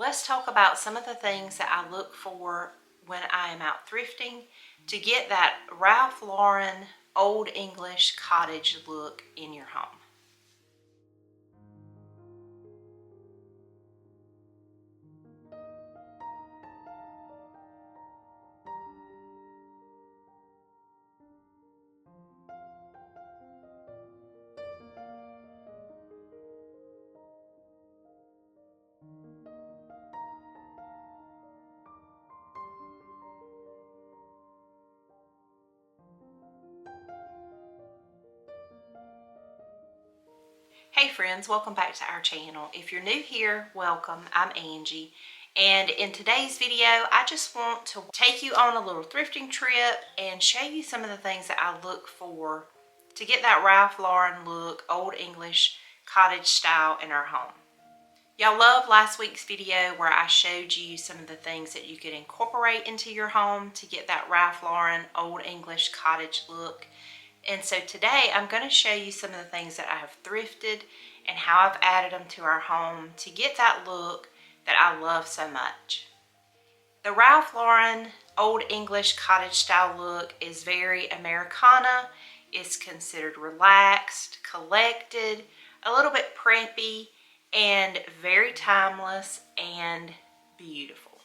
let's talk about some of the things that I look for when I am out thrifting to get that Ralph Lauren Old English cottage look in your home. Hey friends, welcome back to our channel. If you're new here, welcome. I'm Angie, and in today's video I just want to take you on a little thrifting trip and show you some of the things that I look for to get that Ralph Lauren look, Old English cottage style in our home. Y'all loved last week's video where I showed you some of the things that you could incorporate into your home to get that Ralph Lauren Old English cottage look. And so today I'm going to show you some of the things that I have thrifted and how I've added them to our home to get that look that I love so much. The Ralph Lauren Old English cottage style look is very Americana. It's considered relaxed, collected, a little bit preppy, and very timeless and beautiful.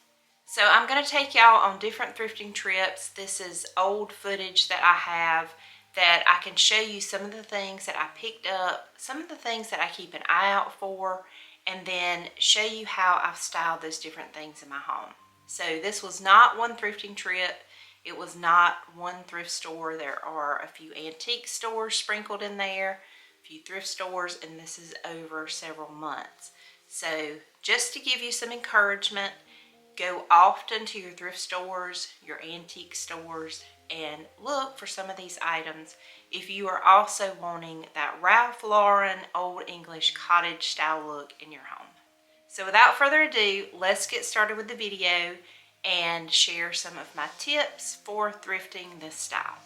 So I'm going to take y'all on different thrifting trips. This is old footage that I have that I can show you some of the things that I picked up, some of the things that I keep an eye out for, and then show you how I've styled those different things in my home. So this was not one thrifting trip. It was not one thrift store. There are a few antique stores sprinkled in there, a few thrift stores, and this is over several months. So just to give you some encouragement, go often to your thrift stores, your antique stores, and look for some of these items if you are also wanting that Ralph Lauren Old English cottage style look in your home. So without further ado, let's get started with the video and share some of my tips for thrifting this style.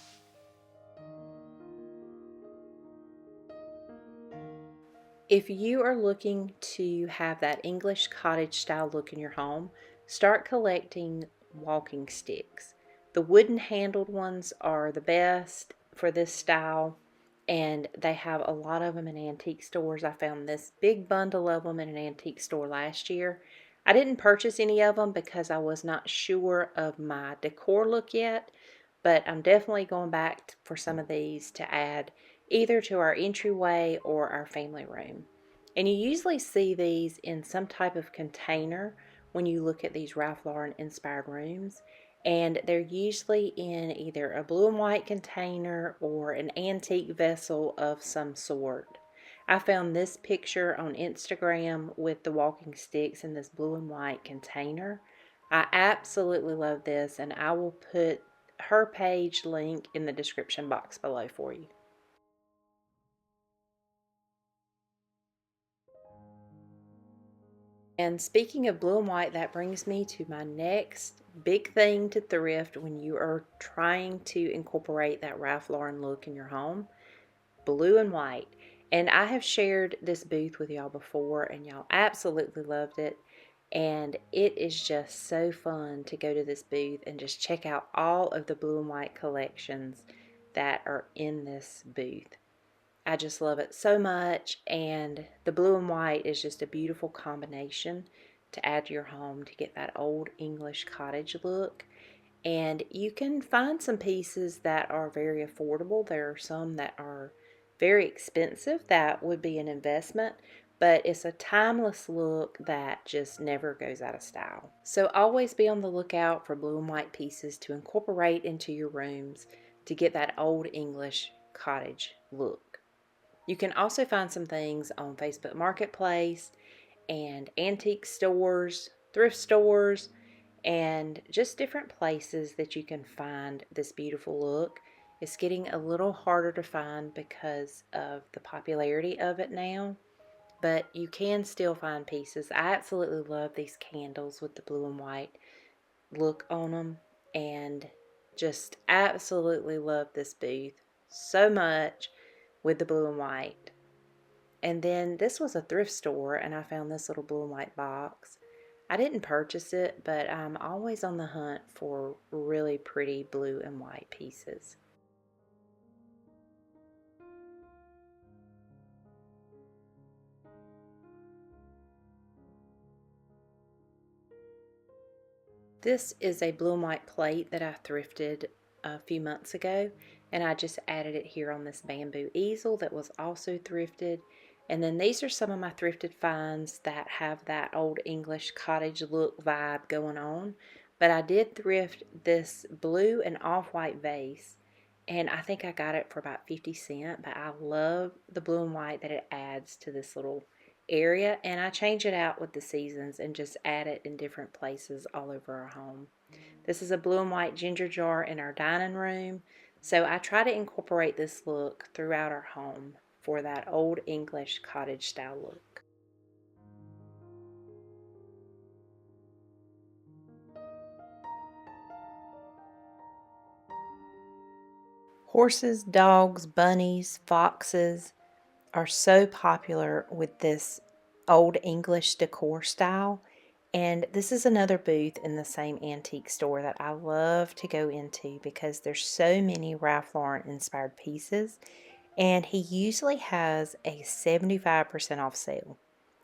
If you are looking to have that English cottage style look in your home, start collecting walking sticks. The wooden handled ones are the best for this style, and they have a lot of them in antique stores. I found this big bundle of them in an antique store last year. I didn't purchase any of them because I was not sure of my decor look yet, but I'm definitely going back for some of these to add either to our entryway or our family room. And you usually see these in some type of container when you look at these Ralph Lauren inspired rooms, and they're usually in either a blue and white container or an antique vessel of some sort. I found this picture on Instagram with the walking sticks in this blue and white container. I absolutely love this, and I will put her page link in the description box below for you. And speaking of blue and white, that brings me to my next big thing to thrift when you are trying to incorporate that Ralph Lauren look in your home: blue and white. And I have shared this booth with y'all before, and y'all absolutely loved it. And it is just so fun to go to this booth and just check out all of the blue and white collections that are in this booth. I just love it so much, and the blue and white is just a beautiful combination to add to your home to get that old English cottage look. And you can find some pieces that are very affordable. There are some that are very expensive that would be an investment, but it's a timeless look that just never goes out of style. So always be on the lookout for blue and white pieces to incorporate into your rooms to get that old English cottage look. You can also find some things on Facebook Marketplace and antique stores, thrift stores, and just different places that you can find this beautiful look. It's getting a little harder to find because of the popularity of it now, but you can still find pieces. I absolutely love these candles with the blue and white look on them, and just absolutely love this booth so much with the blue and white. And then this was a thrift store, and I found this little blue and white box. I didn't purchase it, but I'm always on the hunt for really pretty blue and white pieces. This is a blue and white plate that I thrifted a few months ago, and I just added it here on this bamboo easel that was also thrifted. And then these are some of my thrifted finds that have that old English cottage look vibe going on. But I did thrift this blue and off-white vase, and I think I got it for about 50 cents, but I love the blue and white that it adds to this little area, and I change it out with the seasons and just add it in different places all over our home. This is a blue and white ginger jar in our dining room, so I try to incorporate this look throughout our home for that old English cottage style look. Horses, dogs, bunnies, foxes are so popular with this old English decor style. And this is another booth in the same antique store that I love to go into because there's so many Ralph Lauren inspired pieces. And he usually has a 75% off sale.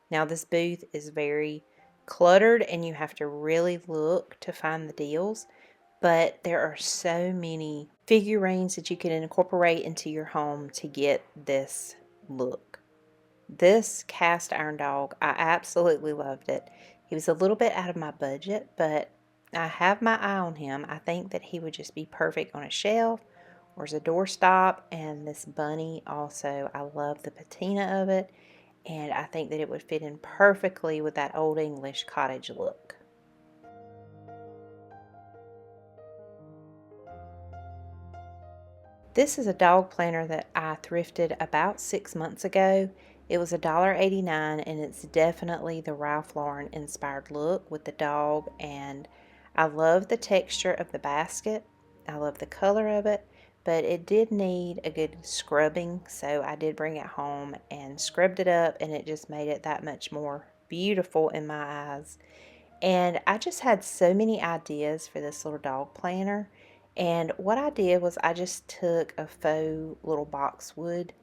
Now, this booth is very cluttered and you have to really look to find the deals, but there are so many figurines that you can incorporate into your home to get this look. This cast iron dog, I absolutely loved it. He was a little bit out of my budget, but I have my eye on him. I think that he would just be perfect on a shelf or as a doorstop. And this bunny also, I love the patina of it, and I think that it would fit in perfectly with that old English cottage look. This is a dog planner that I thrifted about 6 months ago. It was $1.89, and it's definitely the Ralph Lauren inspired look with the dog, and I love the texture of the basket. I love the color of it, but it did need a good scrubbing, so I did bring it home and scrubbed it up, and it just made it that much more beautiful in my eyes. And I just had so many ideas for this little dog planner. And what I did was I just took a faux little boxwood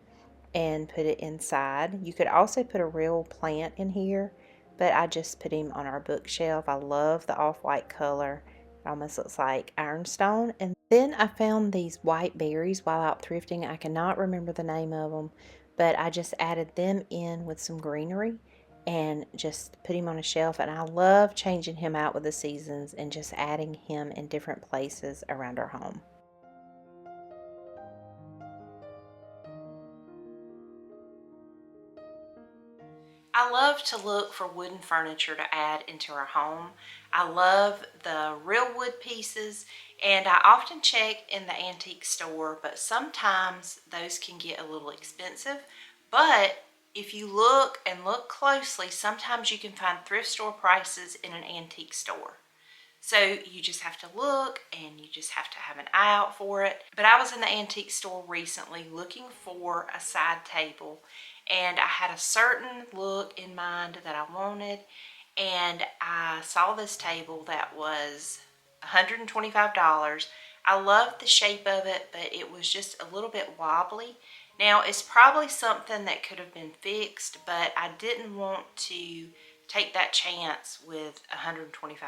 and put it inside. You could also put a real plant in here, but I just put him on our bookshelf. I love the off-white color. It almost looks like ironstone. And then I found these white berries while out thrifting. I cannot remember the name of them, but I just added them in with some greenery and just put him on a shelf. And I love changing him out with the seasons and just adding him in different places around our home. I love to look for wooden furniture to add into our home. I love the real wood pieces, and I often check in the antique store, but sometimes those can get a little expensive. But if you look and look closely, sometimes you can find thrift store prices in an antique store. So you just have to look and you just have to have an eye out for it. But I was in the antique store recently looking for a side table, and I had a certain look in mind that I wanted, and I saw this table that was $125. I loved the shape of it, but it was just a little bit wobbly. Now, it's probably something that could have been fixed, but I didn't want to take that chance with $125.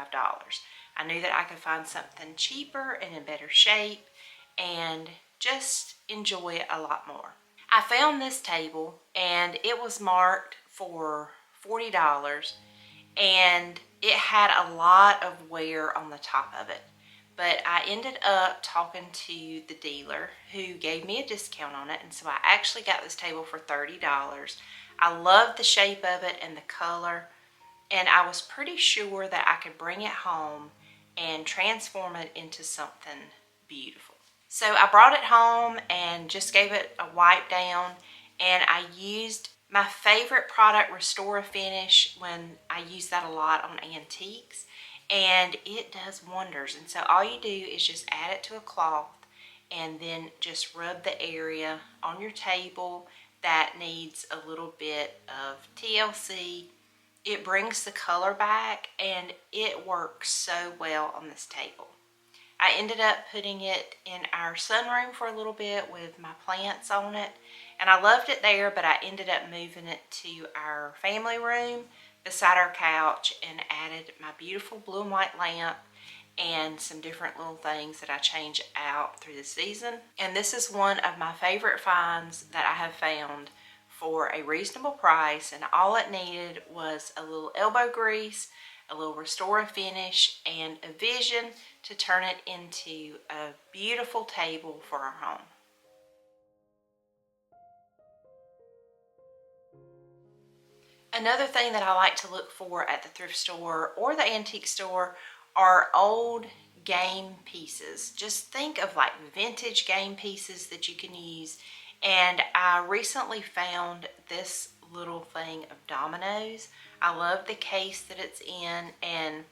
I knew that I could find something cheaper and in better shape and just enjoy it a lot more. I found this table and it was marked for $40, and it had a lot of wear on the top of it. But I ended up talking to the dealer who gave me a discount on it, and so I actually got this table for $30. I love the shape of it and the color, and I was pretty sure that I could bring it home and transform it into something beautiful. So I brought it home and just gave it a wipe down, and I used my favorite product, Restore a Finish, when I use that a lot on antiques, and it does wonders. And so all you do is just add it to a cloth and then just rub the area on your table that needs a little bit of TLC It brings the color back and it works so well on this table. I ended up putting it in our sunroom for a little bit with my plants on it, and I loved it there, but I ended up moving it to our family room beside our couch and added my beautiful blue and white lamp and some different little things that I change out through the season. And this is one of my favorite finds that I have found for a reasonable price, and all it needed was a little elbow grease, a little Restore finish, and a vision to turn it into a beautiful table for our home. Another thing that I like to look for at the thrift store or the antique store are old game pieces. Just think of like vintage game pieces that you can use. And I recently found this little thing of dominoes. I love the case that it's in, and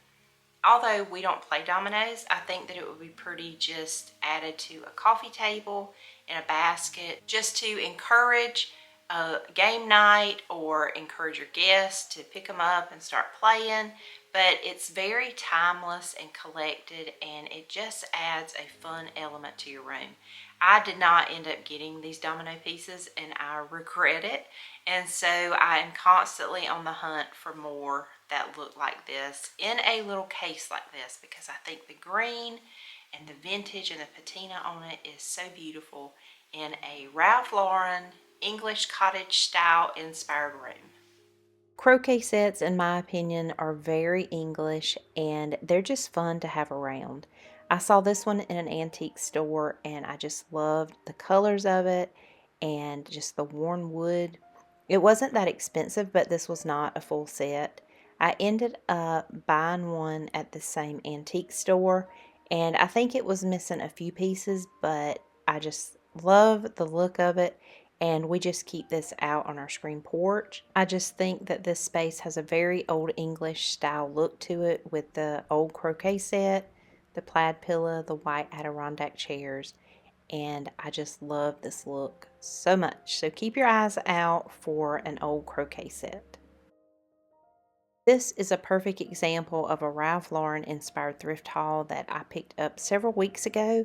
although we don't play dominoes, I think that it would be pretty just added to a coffee table in a basket, just to encourage a game night or encourage your guests to pick them up and start playing. But it's very timeless and collected, and it just adds a fun element to your room. I did not end up getting these domino pieces, and I regret it. And so I am constantly on the hunt for more that look like this in a little case like this, because I think the green and the vintage and the patina on it is so beautiful in a Ralph Lauren English cottage style inspired room. Croquet sets, in my opinion, are very English, and they're just fun to have around. I saw this one in an antique store, and I just loved the colors of it and just the worn wood. It wasn't that expensive, but this was not a full set. I ended up buying one at the same antique store, and I think it was missing a few pieces, but I just love the look of it, and we just keep this out on our screen porch. I just think that this space has a very old English style look to it, with the old croquet set, the plaid pillow, the white Adirondack chairs, and I just love this look so much. So keep your eyes out for an old croquet set. This is a perfect example of a Ralph Lauren inspired thrift haul that I picked up several weeks ago.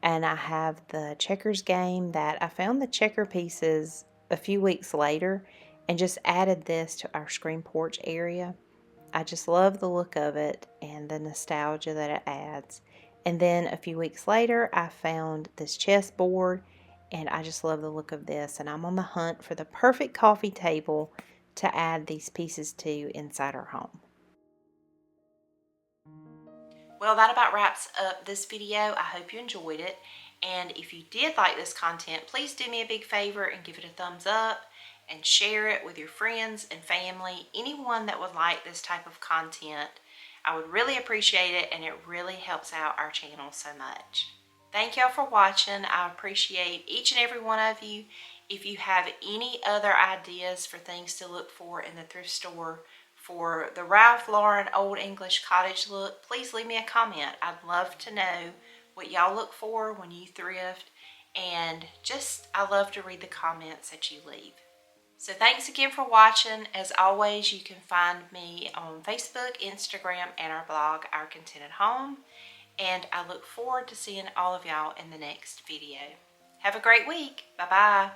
And I have the checkers game that I found the checker pieces a few weeks later and just added this to our screen porch area. I just love the look of it and the nostalgia that it adds. And then a few weeks later, I found this chessboard, and I just love the look of this. And I'm on the hunt for the perfect coffee table to add these pieces to inside our home. Well, that about wraps up this video. I hope you enjoyed it. And if you did like this content, please do me a big favor and give it a thumbs up and share it with your friends and family, anyone that would like this type of content. I would really appreciate it, and it really helps out our channel so much. Thank y'all for watching. I appreciate each and every one of you. If you have any other ideas for things to look for in the thrift store for the Ralph Lauren Old English Cottage look, please leave me a comment. I'd love to know what y'all look for when you thrift, and just I love to read the comments that you leave. So thanks again for watching. As always, you can find me on Facebook, Instagram, and our blog, Our Contented Home. And I look forward to seeing all of y'all in the next video. Have a great week. Bye-bye.